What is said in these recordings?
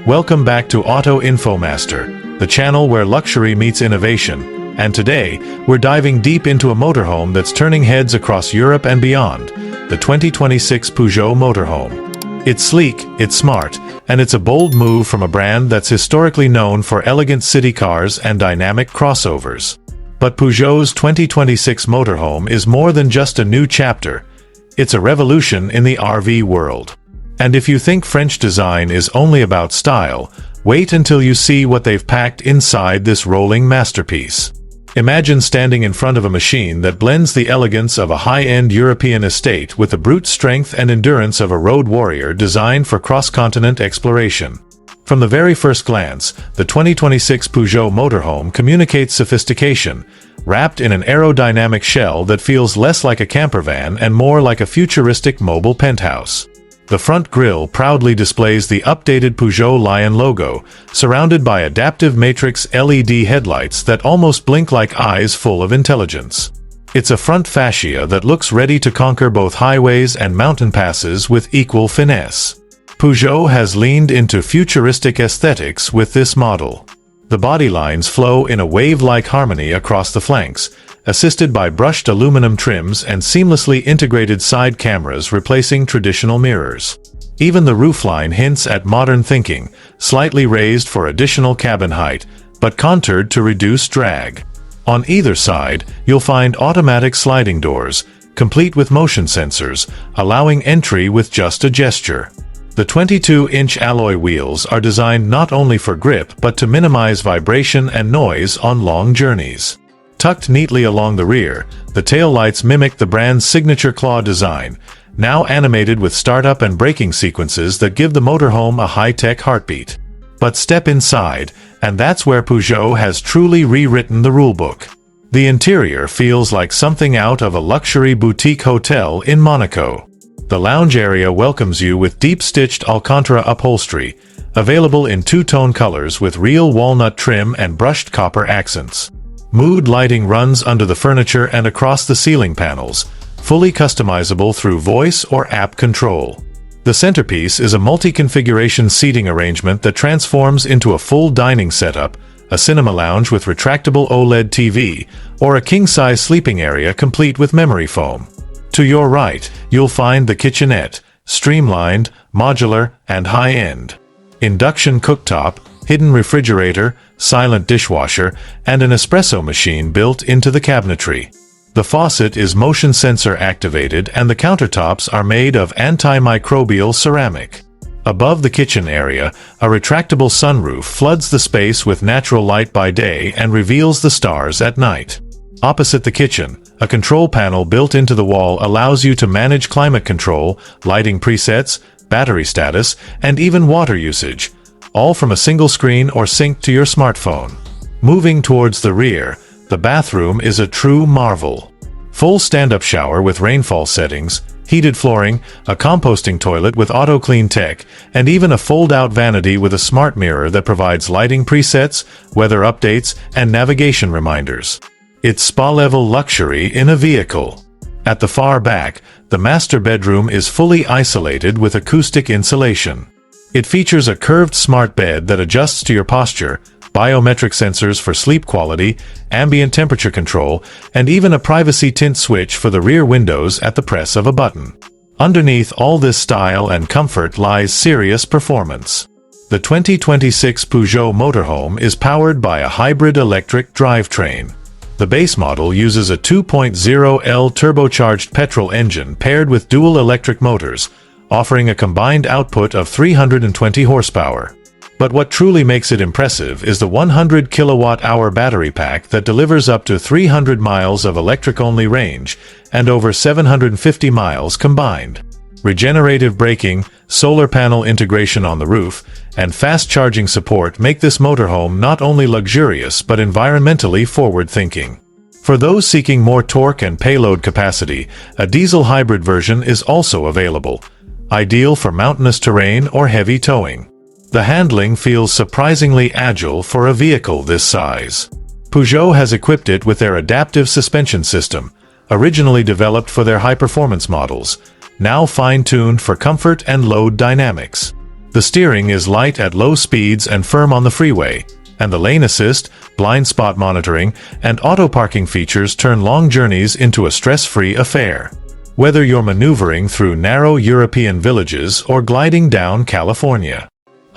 Welcome back to Auto Infomaster, the channel where luxury meets innovation, and today, we're diving deep into a motorhome that's turning heads across Europe and beyond, the 2026 Peugeot Motorhome. It's sleek, it's smart, and it's a bold move from a brand that's historically known for elegant city cars and dynamic crossovers. But Peugeot's 2026 Motorhome is more than just a new chapter. It's a revolution in the RV world. And if you think French design is only about style, wait until you see what they've packed inside this rolling masterpiece. Imagine standing in front of a machine that blends the elegance of a high-end European estate with the brute strength and endurance of a road warrior designed for cross-continent exploration. From the very first glance, the 2026 Peugeot Motorhome communicates sophistication, wrapped in an aerodynamic shell that feels less like a camper van and more like a futuristic mobile penthouse. The front grille proudly displays the updated Peugeot Lion logo, surrounded by adaptive matrix LED headlights that almost blink like eyes full of intelligence. It's a front fascia that looks ready to conquer both highways and mountain passes with equal finesse. Peugeot has leaned into futuristic aesthetics with this model. The body lines flow in a wave-like harmony across the flanks, assisted by brushed aluminum trims and seamlessly integrated side cameras replacing traditional mirrors. Even the roofline hints at modern thinking, slightly raised for additional cabin height, but contoured to reduce drag. On either side, you'll find automatic sliding doors, complete with motion sensors, allowing entry with just a gesture. The 22-inch alloy wheels are designed not only for grip but to minimize vibration and noise on long journeys. Tucked neatly along the rear, the taillights mimic the brand's signature claw design, now animated with startup and braking sequences that give the motorhome a high-tech heartbeat. But step inside, and that's where Peugeot has truly rewritten the rulebook. The interior feels like something out of a luxury boutique hotel in Monaco. The lounge area welcomes you with deep-stitched Alcantara upholstery, available in two-tone colors with real walnut trim and brushed copper accents. Mood lighting runs under the furniture and across the ceiling panels, fully customizable through voice or app control. The centerpiece is a multi-configuration seating arrangement that transforms into a full dining setup, a cinema lounge with retractable OLED TV, or a king-size sleeping area complete with memory foam. To your right, you'll find the kitchenette, streamlined, modular, and high-end. Induction cooktop, hidden refrigerator, silent dishwasher, and an espresso machine built into the cabinetry. The faucet is motion sensor activated and the countertops are made of antimicrobial ceramic. Above the kitchen area, a retractable sunroof floods the space with natural light by day and reveals the stars at night. Opposite the kitchen, a control panel built into the wall allows you to manage climate control, lighting presets, battery status, and even water usage, all from a single screen or synced to your smartphone. Moving towards the rear, the bathroom is a true marvel. Full stand-up shower with rainfall settings, heated flooring, a composting toilet with auto-clean tech, and even a fold-out vanity with a smart mirror that provides lighting presets, weather updates, and navigation reminders. It's spa-level luxury in a vehicle. At the far back, the master bedroom is fully isolated with acoustic insulation. It features a curved smart bed that adjusts to your posture, biometric sensors for sleep quality, ambient temperature control, and even a privacy tint switch for the rear windows at the press of a button. Underneath all this style and comfort lies serious performance. The 2026 Peugeot Motorhome is powered by a hybrid electric drivetrain. The base model uses a 2.0L turbocharged petrol engine paired with dual electric motors, offering a combined output of 320 horsepower. But what truly makes it impressive is the 100 kilowatt-hour battery pack that delivers up to 300 miles of electric-only range and over 750 miles combined. Regenerative braking, solar panel integration on the roof, and fast charging support make this motorhome not only luxurious but environmentally forward-thinking. For those seeking more torque and payload capacity, a diesel hybrid version is also available, ideal for mountainous terrain or heavy towing. The handling feels surprisingly agile for a vehicle this size. Peugeot has equipped it with their adaptive suspension system, originally developed for their high-performance models, now fine-tuned for comfort and load dynamics. The steering is light at low speeds and firm on the freeway, and the lane assist, blind spot monitoring, and auto parking features turn long journeys into a stress-free affair. Whether you're maneuvering through narrow European villages or gliding down California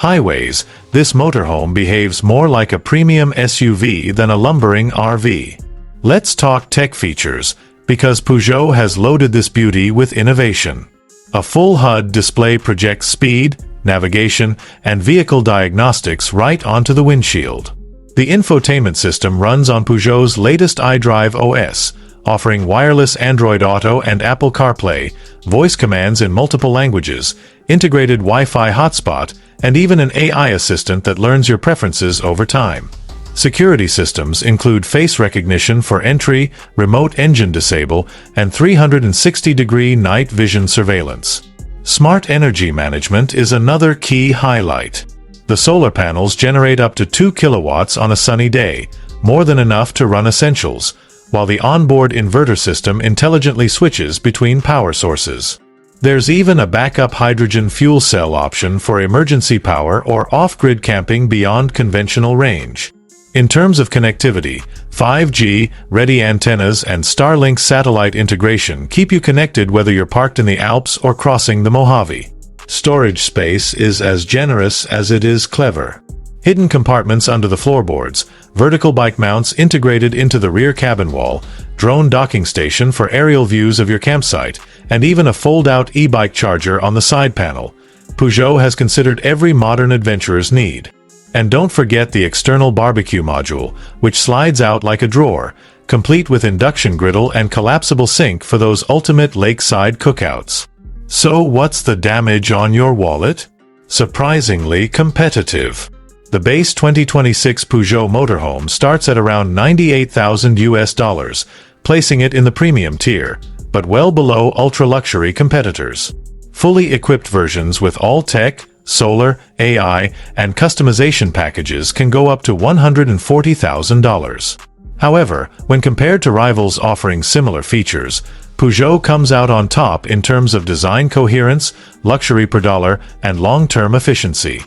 highways, this motorhome behaves more like a premium SUV than a lumbering RV. Let's talk tech features, because Peugeot has loaded this beauty with innovation. A full HUD display projects speed, navigation, and vehicle diagnostics right onto the windshield. The infotainment system runs on Peugeot's latest iDrive OS, offering wireless Android Auto and Apple CarPlay, voice commands in multiple languages, integrated Wi-Fi hotspot, and even an AI assistant that learns your preferences over time. Security systems include face recognition for entry, remote engine disable, and 360-degree night vision surveillance. Smart energy management is another key highlight. The solar panels generate up to 2 kilowatts on a sunny day, more than enough to run essentials, while the onboard inverter system intelligently switches between power sources. There's even a backup hydrogen fuel cell option for emergency power or off-grid camping beyond conventional range. In terms of connectivity, 5G-ready antennas and Starlink satellite integration keep you connected whether you're parked in the Alps or crossing the Mojave. Storage space is as generous as it is clever. Hidden compartments under the floorboards, vertical bike mounts integrated into the rear cabin wall, drone docking station for aerial views of your campsite, and even a fold-out e-bike charger on the side panel. Peugeot has considered every modern adventurer's need. And don't forget the external barbecue module, which slides out like a drawer, complete with induction griddle and collapsible sink for those ultimate lakeside cookouts. So what's the damage on your wallet? Surprisingly competitive. The base 2026 Peugeot Motorhome starts at around $98,000, placing it in the premium tier, but well below ultra-luxury competitors. Fully equipped versions with all tech, solar, AI, and customization packages can go up to $140,000. However, when compared to rivals offering similar features, Peugeot comes out on top in terms of design coherence, luxury per dollar, and long-term efficiency.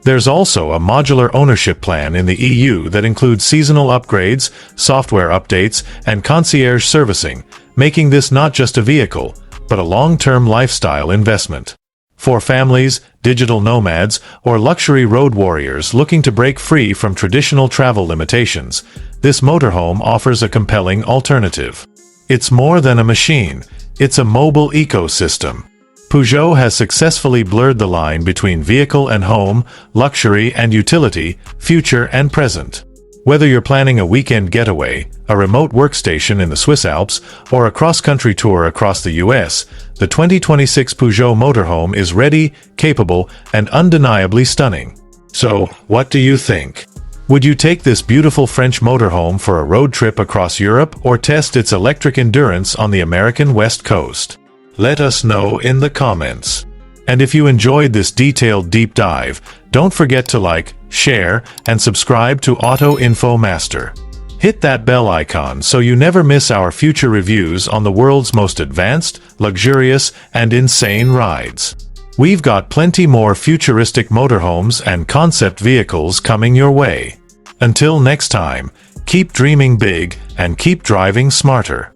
There's also a modular ownership plan in the EU that includes seasonal upgrades, software updates, and concierge servicing, making this not just a vehicle, but a long-term lifestyle investment. For families, digital nomads, or luxury road warriors looking to break free from traditional travel limitations, this motorhome offers a compelling alternative. It's more than a machine, it's a mobile ecosystem. Peugeot has successfully blurred the line between vehicle and home, luxury and utility, future and present. Whether you're planning a weekend getaway, a remote workstation in the Swiss Alps, or a cross-country tour across the US, the 2026 Peugeot Motorhome is ready, capable, and undeniably stunning. So, what do you think? Would you take this beautiful French motorhome for a road trip across Europe or test its electric endurance on the American West Coast? Let us know in the comments. And if you enjoyed this detailed deep dive, don't forget to like, share, and subscribe to Auto Info Master. Hit that bell icon so you never miss our future reviews on the world's most advanced, luxurious, and insane rides. We've got plenty more futuristic motorhomes and concept vehicles coming your way. Until next time, keep dreaming big and keep driving smarter.